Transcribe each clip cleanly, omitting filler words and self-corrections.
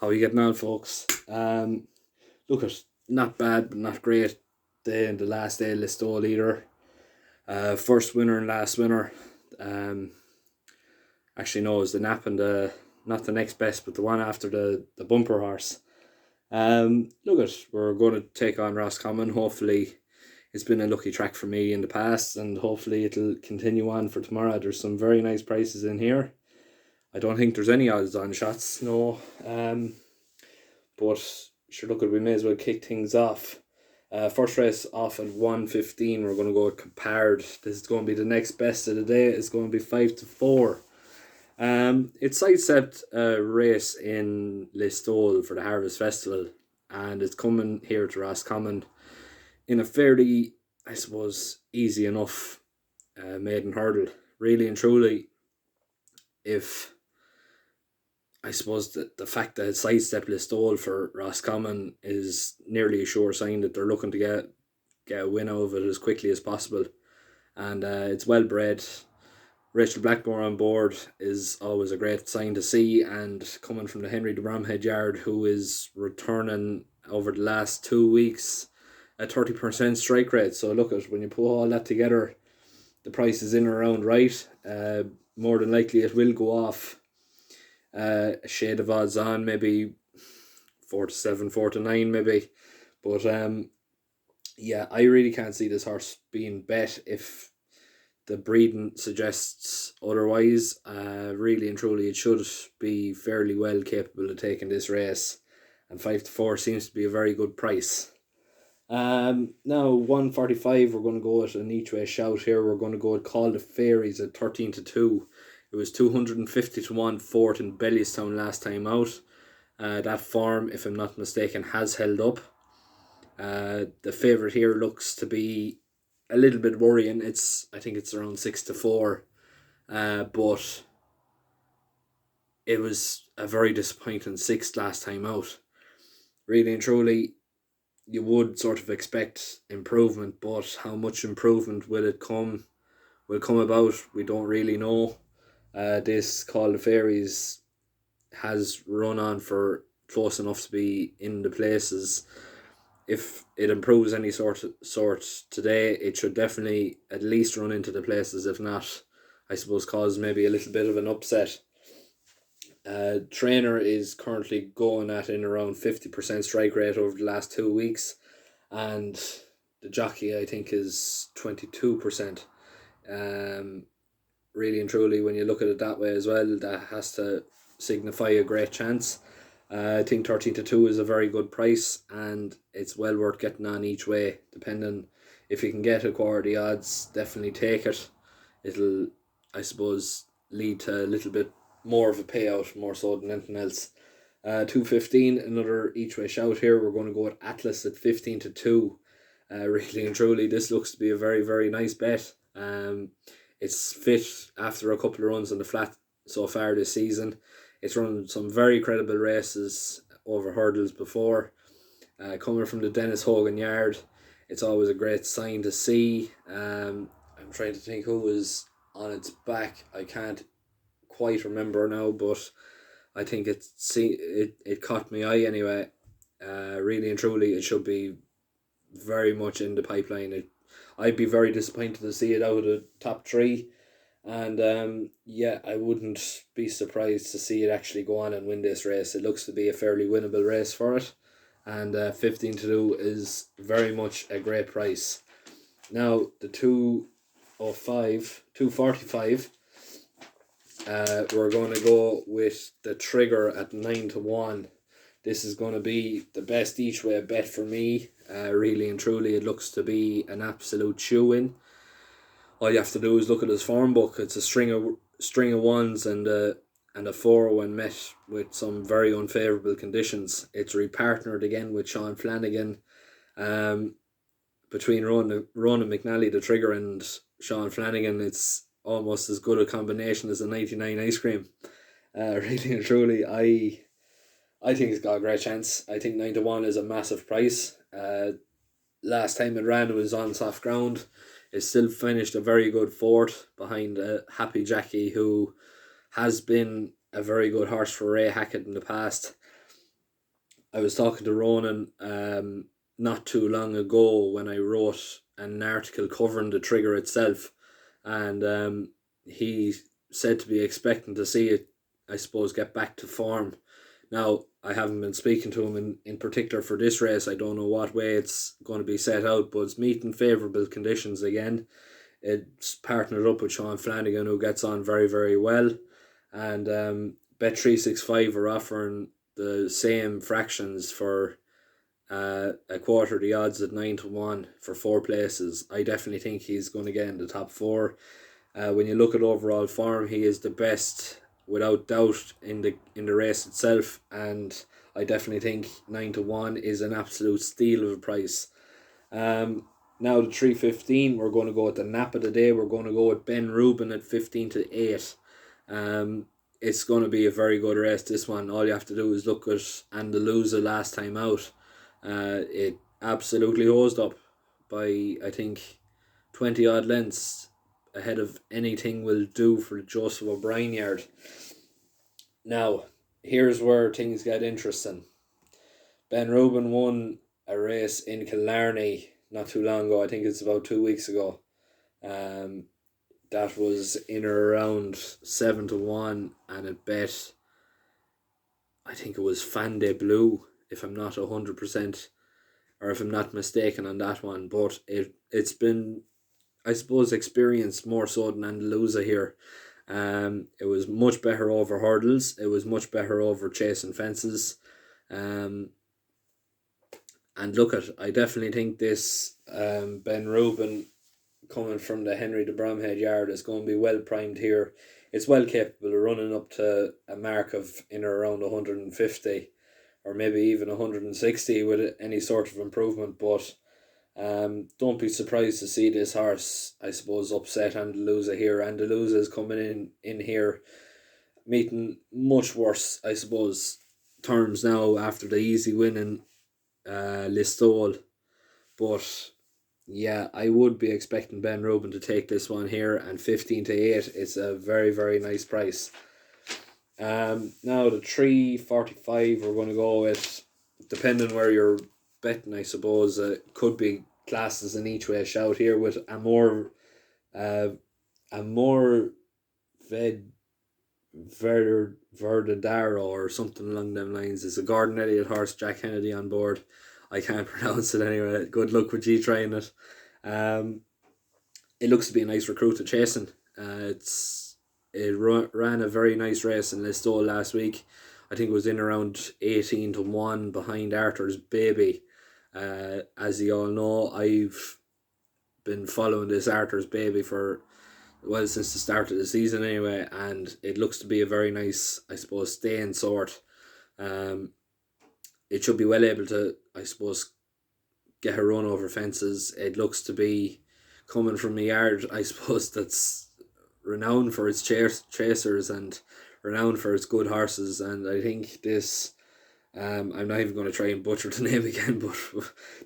How are you getting on, folks? Look, at not bad, but not great. The last day of Listowel either. First winner and last winner. Um, Actually, no, it was the nap and the not the next best, but the one after the bumper horse. We're going to take on Roscommon. Hopefully, it's been a lucky track for me in the past, and hopefully it'll continue on for tomorrow. There's some very nice prices in here. I don't think there's any odds on shots, no. But sure, we may as well kick things off. First race off at 1:15. We're going to go with Compard. This is going to be the next best of the day. It's going to be 5-4. It sidestepped a race in Listowel for the Harvest Festival, and it's coming here to Roscommon in a fairly, I suppose, easy enough maiden hurdle. Really and truly, if I suppose that the fact that it's sidestepped Listowel for Roscommon is nearly a sure sign that they're looking to get a win out of it as quickly as possible. And it's well bred. Rachel Blackmore on board is always a great sign to see, and coming from the Henry de Bromhead yard, who is returning over the last 2 weeks a 30% strike rate. So look at when you put all that together, the price is in around right. More than likely it will go off a shade of odds on, maybe 4-7, 4-9 maybe. But yeah, I really can't see this horse being bet if the breeding suggests otherwise. Really and truly, it should be fairly well capable of taking this race, and 5-4 seems to be a very good price. Now 1:45, we're going to go at an each way shout here. We're going to go at Call the Fairies at 13-2. It was 250-1 fourth in Bellewstown last time out. That form, if I'm not mistaken, has held up. The favourite here looks to be a little bit worrying. I think it's around 6-4. But it was a very disappointing sixth last time out. Really and truly, you would sort of expect improvement, but how much improvement will come about? We don't really know. This Call the Fairies has run on for close enough to be in the places. If it improves any sort today, it should definitely at least run into the places, if not, I suppose, cause maybe a little bit of an upset. Trainer is currently going at in around 50% strike rate over the last 2 weeks, and the jockey, I think, is 22%. Really and truly, when you look at it that way as well, that has to signify a great chance. I think 13-2 is a very good price, and it's well worth getting on each way. Depending if you can get a quality odds, definitely take it. It'll, I suppose, lead to a little bit more of a payout, more so than anything else. 2:15, another each way shout here. We're going to go with Atlas at 15-2. Really and truly, this looks to be a very, very nice bet. It's fit after a couple of runs on the flat so far this season. It's run some very credible races over hurdles before. Coming from the Dennis Hogan yard, it's always a great sign to see. I'm trying to think who was on its back. I can't quite remember now, but I think it caught my eye anyway. Really and truly, it should be very much in the pipeline. I'd be very disappointed to see it out of the top three, and I wouldn't be surprised to see it actually go on and win this race. It looks to be a fairly winnable race for it, and 15-2 is very much a great price. Now the 2:45, we're going to go with the Trigger at 9-1. This is going to be the best each way bet for me. Really and truly, it looks to be an absolute shoe-in. All you have to do is look at his form book. It's a string of ones and a 4 when met with some very unfavourable conditions. It's repartnered again with Sean Flanagan. Between Ronan McNally, the Trigger, and Sean Flanagan, it's almost as good a combination as a 99 ice cream. Really and truly, I think it's got a great chance. I think 9-1 is a massive price. Last time it ran, it was on soft ground. It still finished a very good fourth behind Happy Jackie, who has been a very good horse for Ray Hackett in the past. I was talking to Ronan not too long ago when I wrote an article covering the trigger itself, and he said to be expecting to see it, I suppose, get back to form. Now, I haven't been speaking to him in particular for this race. I don't know what way it's going to be set out, but it's meeting favourable conditions again. It's partnered up with Sean Flanagan, who gets on very, very well. And Bet365 are offering the same fractions for a quarter the odds at 9-1 for 4 places. I definitely think he's going to get in the top 4. When you look at overall form, he is the best without doubt in the race itself, and I definitely think 9-1 is an absolute steal of a price. Now the 3:15, we're going to go with the nap of the day. We're going to go with Ben Rubin at 15-8. It's going to be a very good race, this one. All you have to do is look at Andalusia last time out. It absolutely hosed up by, I think, 20 odd lengths ahead of anything will do for the Joseph O'Brien yard. Now, here's where things get interesting. Ben Rubin won a race in Killarney not too long ago. I think it's about 2 weeks ago. That was in or around 7-1, and it bet, I think it was Fan de Blue, if I'm not 100%, or if I'm not mistaken on that one. But it's been, I suppose, experienced more so than Andalusia here. It was much better over hurdles. It was much better over chasing fences. And look I definitely think this Ben Rubin coming from the Henry de Bromhead yard is going to be well primed here. It's well capable of running up to a mark of in or around 150 or maybe even 160 with any sort of improvement, but don't be surprised to see this horse, I suppose, upset Andalusia here. Andalusia is coming in here meeting much worse, I suppose, terms now after the easy win in Listowel. But yeah, I would be expecting Ben Rubin to take this one here, and 15-8 is a very, very nice price. Now the 3:45 we're going to go with, depending where you're betting, I suppose, could be classes in each way shout here with a more Verdadaro or something along them lines. It's a Gordon Elliott horse, Jack Kennedy on board. I can't pronounce it anyway. Good luck with G trying it. It looks to be a nice recruit to chasing. It ran a very nice race in Listowel last week. I think it was in around 18-1 behind Arthur's Baby. As you all know, I've been following this Arthur's Baby for, well, since the start of the season anyway, and it looks to be a very nice, I suppose, staying sort. It should be well able to, I suppose, get a run over fences. It looks to be coming from a yard, I suppose, that's renowned for its chasers and renowned for its good horses, and I think this, I'm not even going to try and butcher the name again, but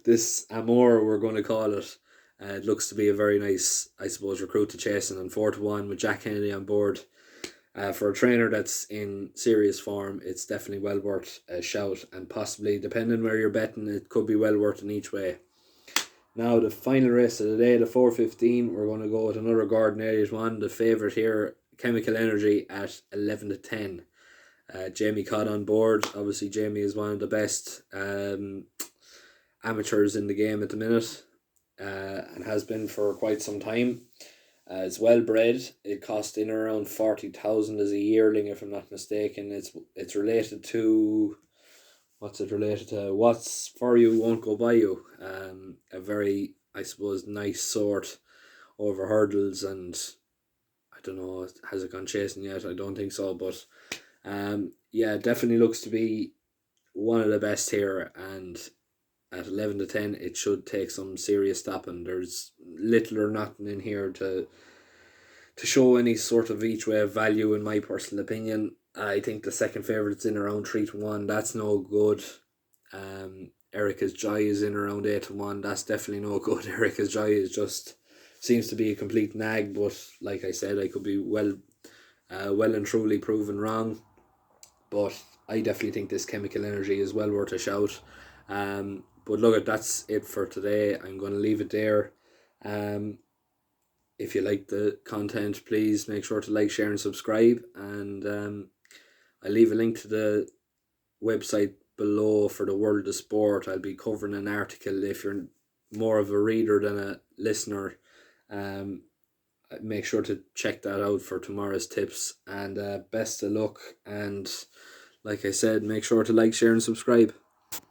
this Amor, we're going to call it, it looks to be a very nice, I suppose, recruit to chasing, and 4-1 with Jack Kennedy on board. For a trainer that's in serious form, it's definitely well worth a shout, and possibly, depending where you're betting, it could be well worth in each way. Now, the final race of the day, the 4:15, we're going to go with another Gordon Elliott one. The favourite here, Chemical Energy, at 11-10. Jamie Codd on board. Obviously, Jamie is one of the best amateurs in the game at the minute, and has been for quite some time. It's well bred. It cost in around 40,000 as a yearling, if I'm not mistaken. It's related to, what's it related to? What's for you won't go by you. A very, I suppose, nice sort over hurdles, and I don't know, has it gone chasing yet? I don't think so, but yeah, definitely looks to be one of the best here, and at 11-10 it should take some serious stopping. There's little or nothing in here to show any sort of each way of value, in my personal opinion. I think the second favourite's in around 3-1. That's no good. Erica's Joy is in around 8-1. That's definitely no good. Erica's Joy is just seems to be a complete nag, but like I said, I could be well and truly proven wrong. But I definitely think this chemical energy is well worth a shout. But look, that's it for today. I'm going to leave it there. Um, if you like the content, please make sure to like, share, and subscribe. And I'll leave a link to the website below for the World of Sport. I'll be covering an article. If you're more of a reader than a listener, um, make sure to check that out for tomorrow's tips. And best of luck. And like I said, make sure to like, share, and subscribe.